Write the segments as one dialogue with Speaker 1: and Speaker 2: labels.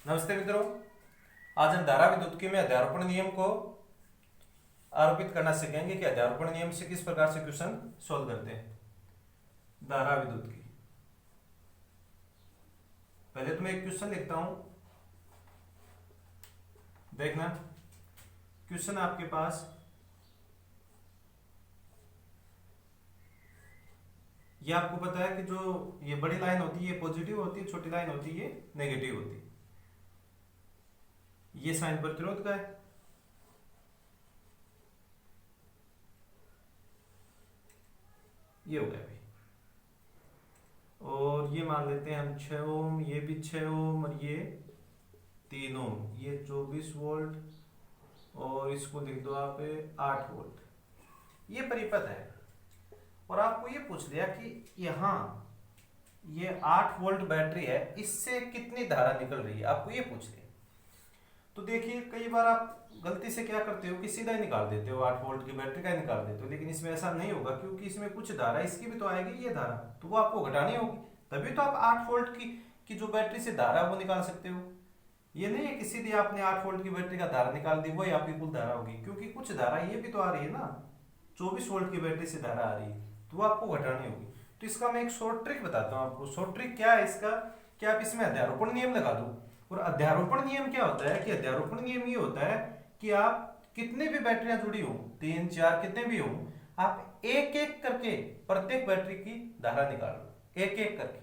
Speaker 1: नमस्ते मित्रों। आज हम धारा विद्युत में अध्यारोपण नियम को आरोपित करना सीखेंगे कि अध्यारोपण नियम से किस प्रकार से क्वेश्चन सोल्व करते हैं धारा विद्युत की। पहले तो मैं एक क्वेश्चन लिखता हूं, देखना। क्वेश्चन आपके पास ये आपको पता है कि जो ये बड़ी लाइन होती है ये पॉजिटिव होती है, छोटी लाइन होती है ये नेगेटिव होती है। ये साइन प्रतिरोध का है, ये हो गया भाई। और ये मान लेते हैं हम 6 ओम, ये भी 6 ओम और ये 3 ओम, ये 24 वोल्ट और इसको लिख दो आप 8 वोल्ट। ये परिपथ है और आपको ये पूछ लिया कि यहाँ ये 8 वोल्ट बैटरी है, इससे कितनी धारा निकल रही है, आपको ये पूछ लिया। तो देखिए कई बार आप गलती से क्या करते हो कि सीधा ही निकाल देते हो, 8 वोल्ट की बैटरी का ही निकाल देते हो, लेकिन इसमें ऐसा नहीं होगा क्योंकि इसमें कुछ धारा इसकी भी तो आएगी, ये धारा तो वो आपको घटानी होगी, तभी तो आप 8 वोल्ट की जो बैटरी से धारा है वो निकाल सकते हो। ये नहीं है कि सीधे आपने 8 वोल्ट की बैटरी का धारा निकाल दी वही आपकी कुल धारा होगी, क्योंकि कुछ धारा ये भी तो आ रही है ना, 24 वोल्ट की बैटरी से धारा आ रही है तो वो आपको घटानी होगी। तो इसका मैं एक शॉर्ट ट्रिक बताता हूँ आपको। शॉर्ट ट्रिक क्या है इसका कि आप इसमें अध्यारोपण नियम लगा दो। और अध्यारोपण नियम क्या होता है कि अध्यारोपण नियम ये होता है कि आप कितने भी बैटरियां जुड़ी हो, 3 4 कितने भी हो, आप एक एक करके प्रत्येक बैटरी की धारा निकाल लो। एक एक करके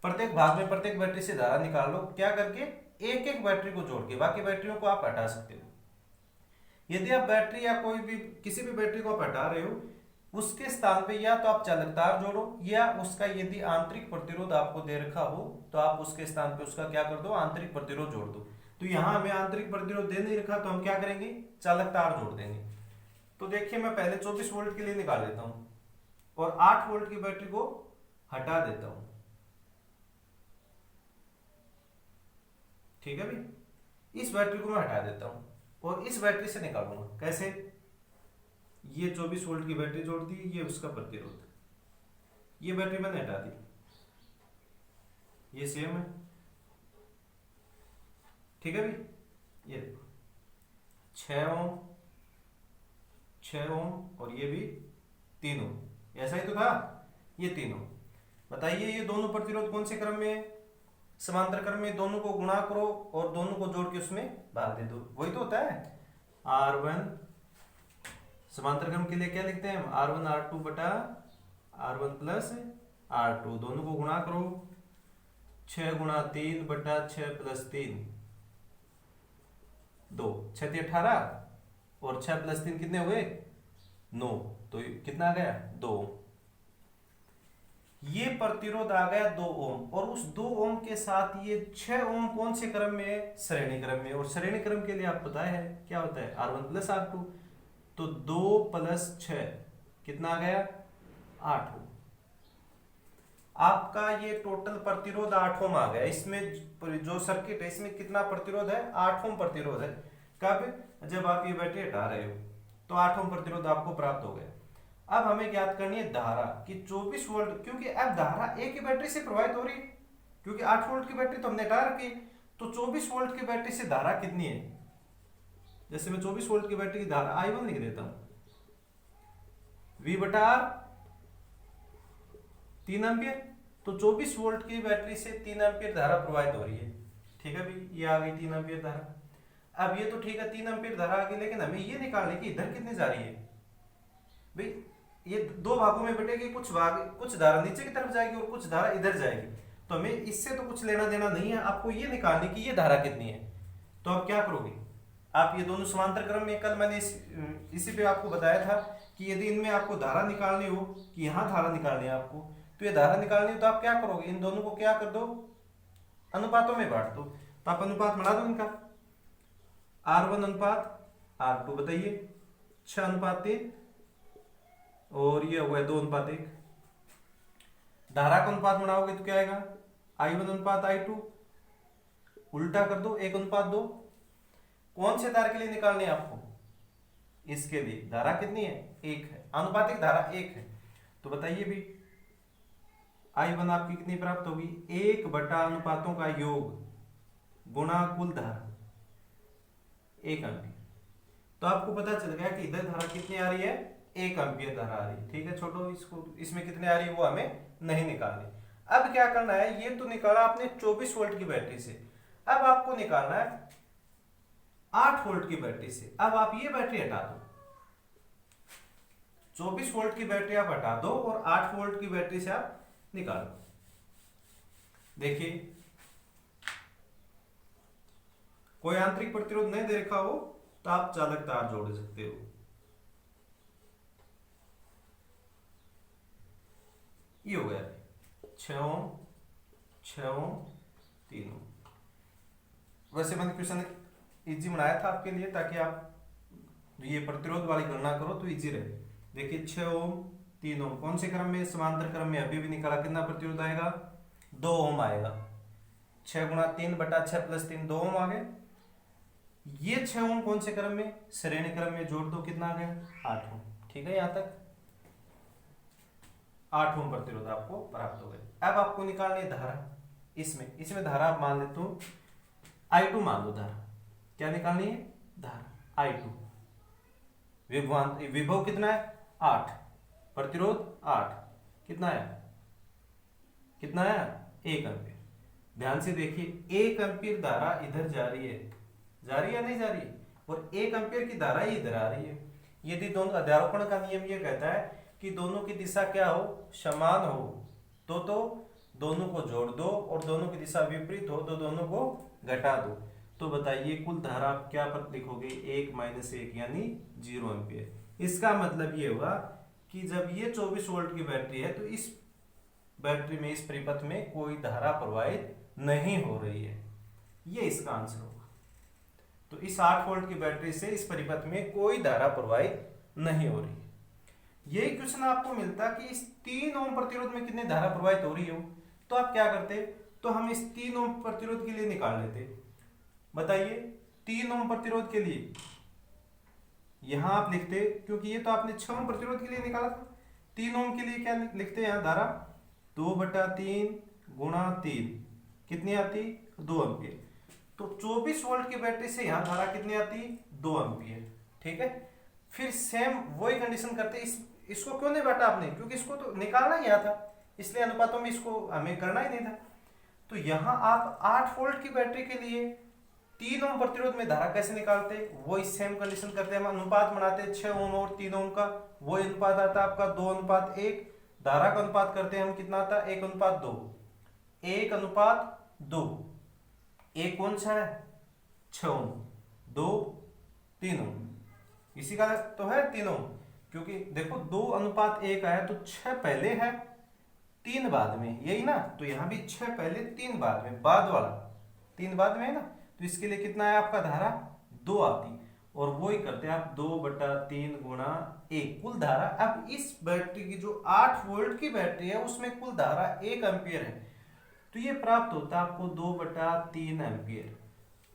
Speaker 1: प्रत्येक भाग में प्रत्येक बैटरी से धारा निकाल लो। क्या करके? एक एक बैटरी को जोड़ के, बाकी बैटरियों को आप हटा सकते हो। यदि आप बैटरी या कोई भी किसी भी बैटरी को आप हटा रहे हो, उसके स्थान पे या तो आप चालक तार जोड़ो या उसका यदि आंतरिक प्रतिरोध आपको दे रखा हो तो आप उसके स्थान पे उसका क्या कर दो, आंतरिक प्रतिरोध जोड़ दो। तो यहां हमें आंतरिक प्रतिरोध दे नहीं रखा तो हम क्या करेंगे, चालक तार जोड़ देंगे। तो देखिए मैं पहले 24 वोल्ट के लिए निकाल लेता हूं और 8 वोल्ट की बैटरी को हटा देता हूं। ठीक है भाई, इस बैटरी को मैं हटा देता हूं और इस बैटरी से निकालूंगा। कैसे? ये 24 वोल्ट की बैटरी जोड़ दी, ये उसका प्रतिरोध, ये बैटरी मैंने हटा दी, ये सेम है। ठीक है भाई, ये देखो 6 ओम 6 ओम और ये भी 3 ओम, ऐसा ही तो था, ये 3 ओम। बताइए ये दोनों प्रतिरोध कौन से क्रम में है? समांतर क्रम में। दोनों को गुणा करो और दोनों को जोड़ के उसमें भाग दे दो, वही तो होता है। R1 समांतर क्रम के लिए क्या लिखते हैं हम, R1 R2 बटा R1 प्लस R2, दोनों को गुणा करो, 6 गुणा 3 बटा 6 प्लस 3 2, 6 3 18 और 6 प्लस 3 कितने हुए, 9, तो कितना आ गया, 2। ये प्रतिरोध आ गया 2 ओम और उस 2 ओम के साथ ये 6 ओम कौन से क्रम में है, श्रेणी क्रम में। और श्रेणी क्रम के लिए आप पता है क्या होता है, R1 प्लस R2, तो 2 प्लस 6 कितना आ गया, 8 ओम। आपका ये टोटल प्रतिरोध 8 ओम आ गया। इसमें जो सर्किट है इसमें कितना प्रतिरोध है, 8 ओम प्रतिरोध है। कब? जब आप ये बैटरी हटा रहे हो तो 8 ओम प्रतिरोध आपको प्राप्त हो गया। अब हमें ज्ञात करनी है धारा कि 24 वोल्ट, क्योंकि अब धारा एक ही बैटरी से प्रवाहित हो रही है, क्योंकि 8 वोल्ट की बैटरी तो हमने हटा रखी, तो 24 वोल्ट की बैटरी से धारा कितनी है। जैसे मैं 24 वोल्ट की बैटरी की धारा I1 लिख देता हूं, V बटा R 3 एम्पियर। तो 24 वोल्ट की बैटरी से 3 एम्पियर धारा प्रवाहित हो रही है। ठीक है भाई, ये आ गई 3 एम्पियर धारा। अब ये तो ठीक है 3 एम्पियर धारा आ गई, लेकिन हमें ये निकालने की इधर कितनी जा रही है भाई। ये दो भागों में बटेगी, कुछ धारा नीचे की तरफ जाएगी और कुछ धारा इधर जाएगी, तो हमें इससे तो कुछ लेना देना नहीं है। आपको ये निकालने की ये धारा कितनी है। तो आप क्या करोगे, आप ये दोनों समांतर क्रम में, कल मैंने इसी पे आपको बताया था कि यदि इनमें आपको धारा निकालनी हो कि यहाँ धारा निकालनी है आपको, तो ये धारा निकालनी हो तो आप क्या करोगे, इन दोनों को क्या कर दो, अनुपातों में बांट दो। तो आप अनुपात बना दो इनका, R1 अनुपात R2, बताइए 6 अनुपात 3 और ये हुआ 2 अनुपात 1। धारा का अनुपात बनाओगे तो क्या आएगा, I1 अनुपात I2, उल्टा कर दो 1 अनुपात 2। कौन से तार के लिए निकालनी है आपको, इसके लिए धारा कितनी है, 1 है, अनुपातिक धारा 1 है। तो बताइए भी I1 आपकी कितनी प्राप्त होगी, 1 बटा अनुपातों का योग गुणा कुल धारा 1 एम्पियर। तो आपको पता चल गया कि इधर धारा कितनी आ रही है, 1 एम्पियर धारा आ रही है। ठीक है छोटो, इसको इसमें कितनी आ रही है वो हमें नहीं निकालनी। अब क्या करना है, ये तो निकाला आपने 24 वोल्ट की बैटरी से, अब आपको निकालना है 8 वोल्ट की बैटरी से। अब आप ये बैटरी हटा दो, 24 वोल्ट की बैटरी आप हटा दो और 8 वोल्ट की बैटरी से आप निकालो। देखिए कोई आंतरिक प्रतिरोध नहीं दे रखा हो तो आप चालक तार जोड़ सकते हो। ये हो गया 6 ओम 6 ओम 3 ओम। वैसे मैंने क्वेश्चन इजी बनाया था आपके लिए ताकि आप ये प्रतिरोध वाली गणना करो तो इजी रहे। देखिए 6 ओम 3 ओम कौन से क्रम में, समांतर क्रम में अभी भी निकाला, कितना प्रतिरोध आएगा, 2 ओम आएगा। 6 गुणा 3 बटा 6 प्लस 3 2 ओम आ गए। ये 6 ओम कौन से क्रम में, श्रेणी क्रम में, जोड़ दो कितना आ गया, 8 ओम। ठीक है, यहां तक 8 ओम प्रतिरोध आपको प्राप्त हो गया। अब आपको निकालनी है धारा। इसमें धारा आप मान लेते हो I2 मान लो धारा। क्या निकालनी है, धारा I2। विभव कितना है, 8, प्रतिरोध 8, कितना है 1 एम्पियर। ध्यान से देखिए 1 एम्पियर धारा इधर जा रही है या नहीं जा रही है, और 1 एम्पियर की धारा ही इधर आ रही है। यदि दोनों अध्यारोपण का नियम ये कहता है कि दोनों की दिशा क्या हो, समान हो, तो दोनों को जोड़ दो, और दोनों की दिशा विपरीत हो तो दोनों को घटा दो। तो बताइए कुल धारा आप क्या पद लिखोगे, 1 - 1 यानी 0 एम्पियर। इसका मतलब ये हुआ कि जब ये 24 वोल्ट की बैटरी है तो इस बैटरी में, इस परिपथ में कोई धारा प्रवाहित नहीं हो रही है। ये इसका आंसर होगा। तो इस 8 वोल्ट की बैटरी से इस परिपथ में कोई धारा प्रवाहित नहीं हो रही है। यही क्वेश्चन आपको मिलता कि इस 3 ओम प्रतिरोध में कितनी धारा प्रवाहित हो रही हो, तो आप क्या करते, तो हम इस 3 ओम प्रतिरोध के लिए निकाल लेते। बताइए 3 ओम प्रतिरोध के लिए यहां आप लिखते, क्योंकि ये तो आपने 6 ओम प्रतिरोध के लिए निकाला था। 3 ओम के लिए क्या लिखते हैं, यहां धारा 2/3 गुणा 3 कितनी आती, 2 एम्पियर। तो 24 वोल्ट की बैटरी से यहां धारा कितनी आती, 2 एम्पियर। ठीक है, फिर सेम वही कंडीशन करते। इसको क्यों नहीं बांटा आपने, क्योंकि इसको तो निकालना ही था, इसलिए अनुपातों में इसको हमें करना ही नहीं था। तो यहां आप 8 वोल्ट की बैटरी के लिए 3 ओम प्रतिरोध में धारा कैसे निकालते, वही सेम कंडीशन करते, हम अनुपात बनाते 6 ओम और 3 ओम का, वही अनुपात आता आपका 2:1। धारा का अनुपात करते हैं हम, कितना आता, 1:2। 1:2। 1 कौन सा है, 6 ओम, 2 3 ओम, इसी का तो है 3 ओम। क्योंकि देखो 2:1 आया तो 6 पहले है 3 बाद में, यही ना, तो यहां भी 6 पहले 3 बाद में, बाद वाला 3 बाद में है ना, तो इसके लिए कितना है आपका धारा, 2 आती। और वो ही करते हैं आप 2/3 गुणा 1 कुल धारा। अब इस बैटरी की जो 8 वोल्ट की बैटरी है उसमें कुल धारा 1 एम्पियर है, तो ये प्राप्त होता है आपको 2/3 एम्पियर।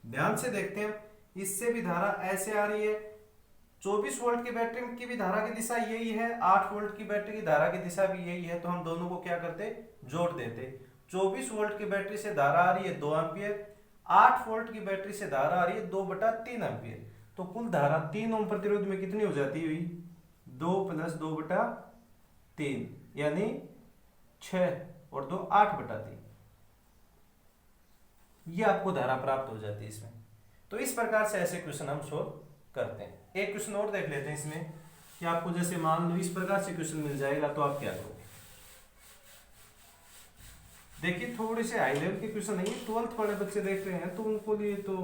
Speaker 1: ध्यान से देखते हैं, इससे भी धारा ऐसे आ रही है। 24 वोल्ट की बैटरी की भी धारा की दिशा यही है, 8 वोल्ट की बैटरी की धारा की दिशा भी यही है, तो हम दोनों को क्या करते, जोड़ देते। 24 वोल्ट की बैटरी से धारा आ रही है 2 एम्पियर, 8 वोल्ट की बैटरी से धारा आ रही है 2/3 एम्पियर। तो कुल धारा 3 ओम प्रतिरोध में कितनी हो जाती हुई, 2 + 2/3 यानी 6 और 2 8/3। ये आपको धारा प्राप्त हो जाती है इसमें। तो इस प्रकार से ऐसे क्वेश्चन हम सोल्व करते हैं। एक क्वेश्चन और देख लेते हैं इसमें, कि आपको जैसे मान लो इस प्रकार से क्वेश्चन मिल जाएगा तो आप क्या करोगे। देखिए थोड़े से हाई लेवल के क्वेश्चन नहीं, 12th वाले बच्चे देख रहे हैं तो उनको लिए तो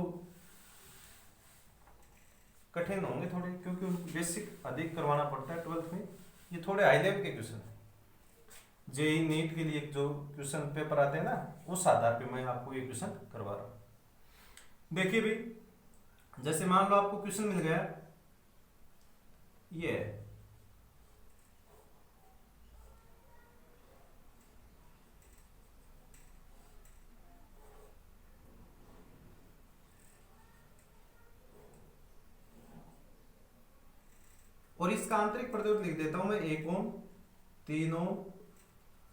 Speaker 1: कठिन होंगे थोड़े, क्योंकि उनको बेसिक अधिक करवाना पड़ता है 12th में। ये थोड़े हाई लेवल के क्वेश्चन है। जेईई नीट के लिए जो क्वेश्चन पेपर आते हैं ना, उस आधार पे मैं आपको ये क्वेश्चन करवा रहा हूं। देखिए भाई, जैसे मान लो आपको क्वेश्चन मिल गया ये, और इसका आंतरिक प्रतिरोध लिख देता हूं मैं 1 ओम, 3 ओम,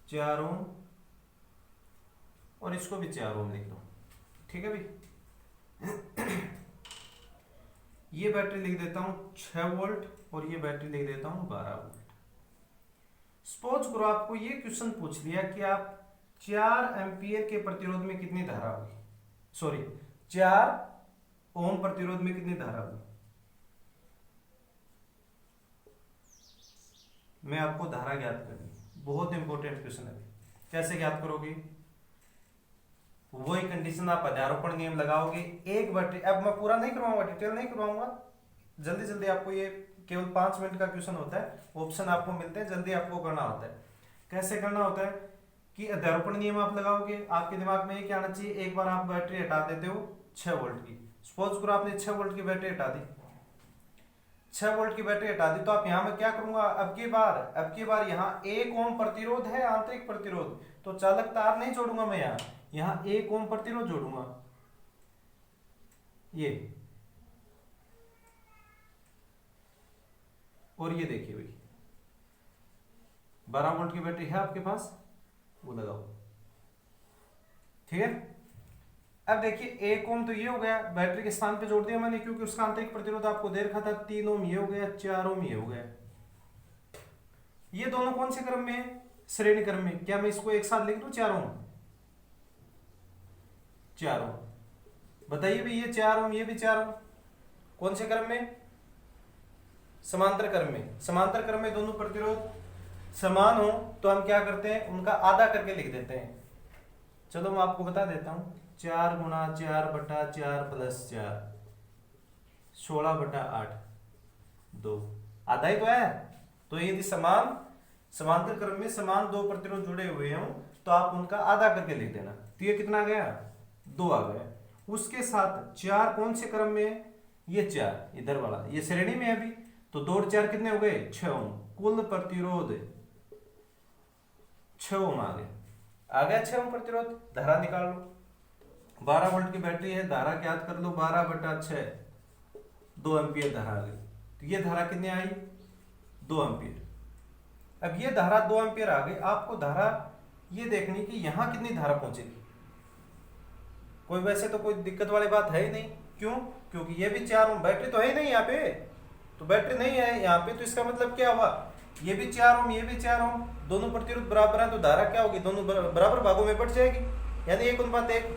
Speaker 1: 4 ओम, और इसको भी 4 ओम लिख दो। ठीक है भाई, ये बैटरी लिख देता हूं 6 वोल्ट और ये बैटरी लिख देता हूं 12 वोल्ट। सपोज करो आपको ये क्वेश्चन पूछ लिया कि आप 4 एम्पियर के प्रतिरोध में कितनी धारा होगी, सॉरी 4 ओम प्रतिरोध में कितनी धारा होगी। मैं आपको धारा ज्ञात करनी, बहुत इंपॉर्टेंट क्वेश्चन है। कैसे ज्ञात करोगे, वही कंडीशन आप अध्यारोपण नियम लगाओगे। एक बैटरी, अब मैं पूरा नहीं करवाऊंगा, डिटेल नहीं करवाऊंगा, जल्दी जल्दी आपको, ये केवल 5 मिनट का क्वेश्चन होता है, ऑप्शन आपको मिलते हैं, जल्दी आपको करना होता है। कैसे करना होता है कि अध्यारोपण नियम आप लगाओगे, आपके दिमाग में ये क्या आना चाहिए, एक बार आप बैटरी हटा देते हो 6 वोल्ट की, सपोज करो आपने 6 वोल्ट की बैटरी हटा दी, 6 वोल्ट की बैटरी हटा दी, तो आप यहां में क्या करूंगा, अब की बार यहाँ 1 ओम प्रतिरोध है, आंतरिक प्रतिरोध, तो चालक तार नहीं जोड़ूंगा मैं, यहाँ 1 ओम प्रतिरोध जोड़ूंगा, ये और ये देखिए भाई 12 वोल्ट की बैटरी है आपके पास, वो लगाओ, ठीक है। अब देखिए 1 ओम तो ये हो गया, बैटरी के स्थान पे जोड़ दिया मैंने, क्योंकि उसका आंतरिक प्रतिरोध आपको दे रखा था 3 ओम, ये हो गया, 4 ओम ये हो गया। ये दोनों कौन से क्रम में है, श्रेणी क्रम में। क्या मैं इसको एक साथ लिख दूं, 4 ओम, 4 ओम, बताइए भाई, ये 4 ओम, ये भी 4 ओम, कौन से क्रम में, समांतर क्रम में। समांतर क्रम में दोनों प्रतिरोध समान हो तो हम क्या करते हैं, उनका आधा करके लिख देते हैं। चलो मैं आपको बता देता हूं, 4 गुणा 4 बटा 4 प्लस 4, 16 बटा 8, 2, आधा ही तो है। तो यदि समांतर क्रम में समान 2 प्रतिरोध जुड़े हुए हों तो आप उनका आधा करके लिख देना। तो ये कितना आ गया, 2 आ गया। उसके साथ 4 कौन से क्रम में है, ये 4 इधर वाला, ये श्रेणी में है अभी, तो 2 और 4 कितने हो गए, 6 ओम। कुल प्रतिरोध 6 ओम आ गया 6 ओम प्रतिरोध। धारा निकाल लो, 12 वोल्ट की बैटरी है, धारा ज्ञात कर लो, 12 बटा 6, 2 एम्पियर धारा आ गई। तो ये धारा कितनी आई, 2 एम्पियर। अब ये धारा 2 एम्पियर आ गई, आपको धारा ये देखनी कि यहां कितनी धारा पहुंचेगी। कोई वैसे तो कोई दिक्कत वाली बात है ही नहीं, क्यों, क्योंकि ये भी 4 ओम, बैटरी तो है ही नहीं यहाँ पे, तो बैटरी नहीं है यहाँ पे, तो इसका मतलब क्या हुआ, ये भी 4 ओम, ये भी 4 ओम, दोनों प्रतिरोध बराबर है, तो धारा क्या होगी, दोनों बराबर भागों में बट जाएगी, यानी 1:1।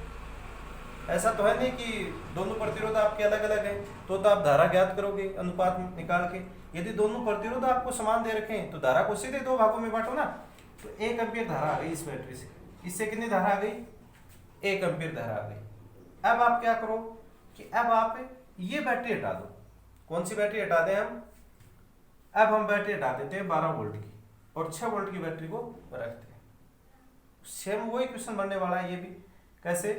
Speaker 1: ऐसा तो है नहीं कि दोनों प्रतिरोध आपके अलग अलग हैं, तो आप धारा ज्ञात करोगे अनुपात निकाल के। यदि दोनों प्रतिरोध आपको समान दे रखे हैं तो धारा को सीधे 2 भागों में बांटो ना, तो 1 एम्पियर धारा आ गई इस बैटरी से, इससे कितनी धारा आ गई, 1 एम्पियर धारा आ गई। अब आप क्या करो कि अब आप ये बैटरी हटा दो, कौन सी बैटरी हटा दें हम, अब हम बैटरी हटा देते हैं 12 वोल्ट की और 6 वोल्ट की बैटरी को रखते हैं। सेम वही क्वेश्चन बनने वाला है ये भी। कैसे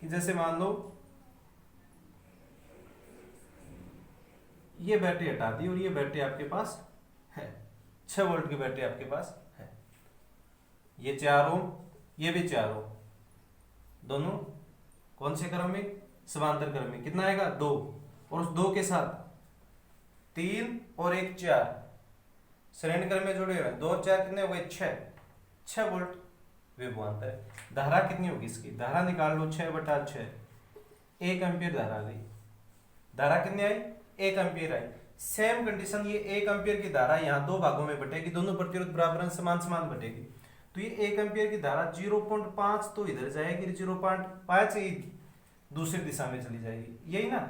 Speaker 1: कि जैसे मान लो ये बैटरी हटा दी और ये बैटरी आपके पास है, 6 वोल्ट की बैटरी आपके पास है, ये 4 ओम, ये भी 4 ओम, दोनों कौन से क्रम में, समांतर क्रम में। कितना आएगा, 2, और उस 2 के साथ 3 और 1 4 श्रेणी क्रम में जुड़े हुए हैं, 2 और 4 कितने हो गए, 6 वोल्ट विभवांतर है। धारा कितनी होगी इसकी, धारा निकाल लो, 6 बटा 6, 1 एम्पियर धारा आ गई। धारा कितनी आई, 1 एम्पियर आई। सेम कंडीशन, ये 1 एम्पियर की धारा यहाँ 2 भागों में बटेगी, दोनों प्रतिरोध बराबर समान समान बटेगी, तो ये 1 एम्पियर की धारा 0.5 तो इधर जाएगी, 0.5 ही दूसरी दिशा में चली जाएगी, यही ना।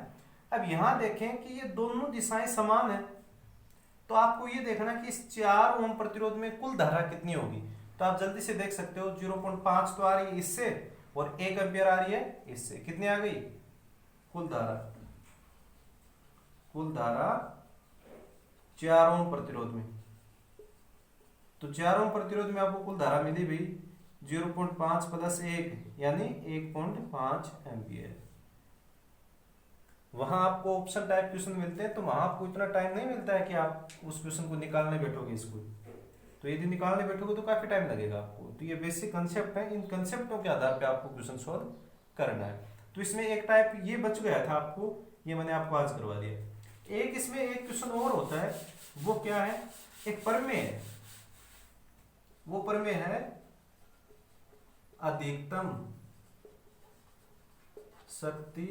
Speaker 1: अब यहां देखें कि ये दोनों दिशाएं समान है, तो आपको ये देखना कि इस 4 ओम प्रतिरोध में कुल धारा कितनी होगी। तो आप जल्दी से देख सकते हो, 0.5 तो आ रही है इससे और 1 एम्पियर आ रही है इससे, कितनी आ गई कुल धारा 4 ओम प्रतिरोध में। तो 4 ओम प्रतिरोध में आपको कुल धारा मिली भाई 0.5 प्लस 1 यानी 1.5 एम्पियर। वहां आपको ऑप्शन टाइप क्वेश्चन मिलते हैं, तो वहां आपको इतना टाइम नहीं मिलता है कि आप उस क्वेश्चन को निकालने बैठोगे इसको, तो यदि निकालने बैठोगे तो काफी टाइम लगेगा आपको। तो ये बेसिक कंसेप्ट है, इन कंसेप्टों के आधार पे आपको क्वेश्चन सॉल्व करना है। तो इसमें एक टाइप ये बच गया था आपको, ये मैंने आपको आज करवा दिया। एक इसमें एक क्वेश्चन और होता है, वो क्या है, एक प्रमेय है, वो प्रमेय है अधिकतम शक्ति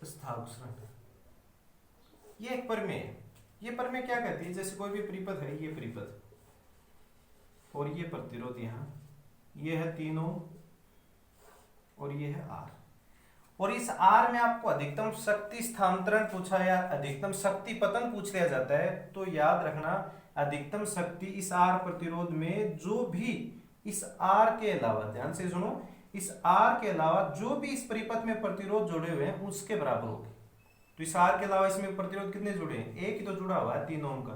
Speaker 1: स्थाघूषण। ये एक प्रमेय है। ये प्रमेय क्या कहती है, जैसे कोई भी परिपथ है, ये परिपथ और ये प्रतिरोध यहाँ, ये है 3 ओम और ये है R, और इस R में आपको अधिकतम शक्ति स्थानांतरण पूछा या अधिकतम शक्ति पतन पूछ लिया जाता है, तो याद रखना अधिकतम शक्ति इस R प्रतिरोध में जो भी इस R के अलावा, ध्यान से सुनो, इस R के अलावा जो भी इस परिपथ में प्रतिरोध जुड़े हुए हैं उसके बराबर होगी। तो इस R के अलावा इसमें प्रतिरोध कितने जुड़े हैं, एक ही तो जुड़ा हुआ है 3 ओम का,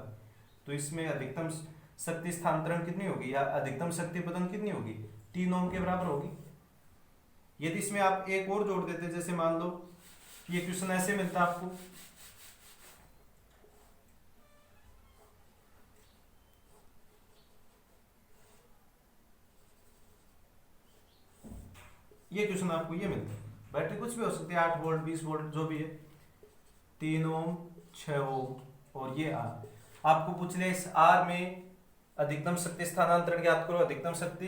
Speaker 1: तो इसमें अधिकतम शक्ति स्थानांतरण कितनी होगी या अधिकतम शक्ति पतन कितनी होगी, 3 ओम के बराबर होगी। यदि इसमें आप एक और जोड़ देते, जैसे मान लो ये क्वेश्चन ऐसे मिलता आपको, ये क्वेश्चन आपको ये मिलता है, बैटरी कुछ भी हो सकती है, 8 वोल्ट 20 वोल्ट जो भी है, 3 ओम 6 ओम और ये R। आपको पूछ ले इस R में अधिकतम शक्ति स्थानांतरण याद करो, अधिकतम शक्ति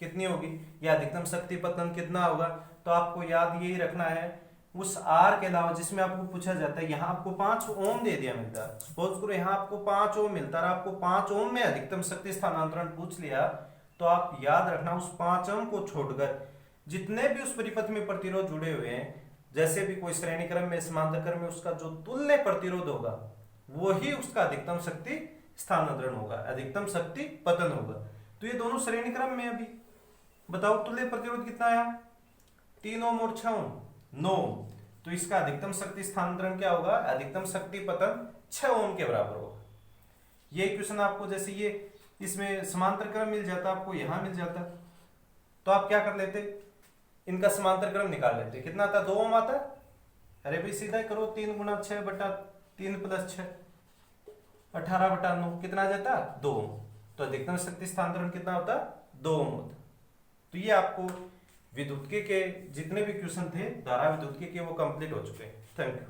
Speaker 1: कितनी होगी या अधिकतम शक्ति पतन कितना होगा, तो आपको याद यही रखना है उस R के अलावा जिसमें आपको पूछा जाता है, यहाँ आपको 5 ओम दे दिया मिलता है, सपोज करो यहाँ आपको 5 ओम मिलता है, आपको 5 ओम में अधिकतम शक्ति स्थानांतरण पूछ लिया, तो आप याद रखना उस 5 ओम को छोड़कर जितने भी उस परिपथ में प्रतिरोध जुड़े हुए हैं, जैसे भी कोई श्रेणी क्रम में समांतर क्रम में, उसका जो तुल्य प्रतिरोध होगा वही उसका अधिकतम शक्ति स्थानांतरण होगा, अधिकतम शक्ति पतन होगा। तो ये दोनों श्रेणी क्रम में, अभी बताओ तुल्य प्रतिरोध कितना आया, 3 ओम और 6 ओम 9 ओम, तो इसका अधिकतम शक्ति स्थानांतरण क्या होगा, अधिकतम शक्ति पतन 6 ओम के बराबर होगा। ये क्वेश्चन आपको जैसे ये इसमें समांतर क्रम मिल जाता, आपको यहां मिल जाता, तो आप क्या कर लेते, इनका समांतर क्रम निकाल लेते, कितना आता, 2 ओम आता। अरे भाई सीधा करो, 3 गुना 6 बटा 3 प्लस 6 18 बटा 9 कितना आ जाता, 2 ओम। तो अधिकतम शक्ति स्थानांतरण कितना होता, 2 ओम होता। तो ये आपको विद्युत के जितने भी क्वेश्चन थे धारा विद्युत के वो कंप्लीट हो चुके हैं। Thank you.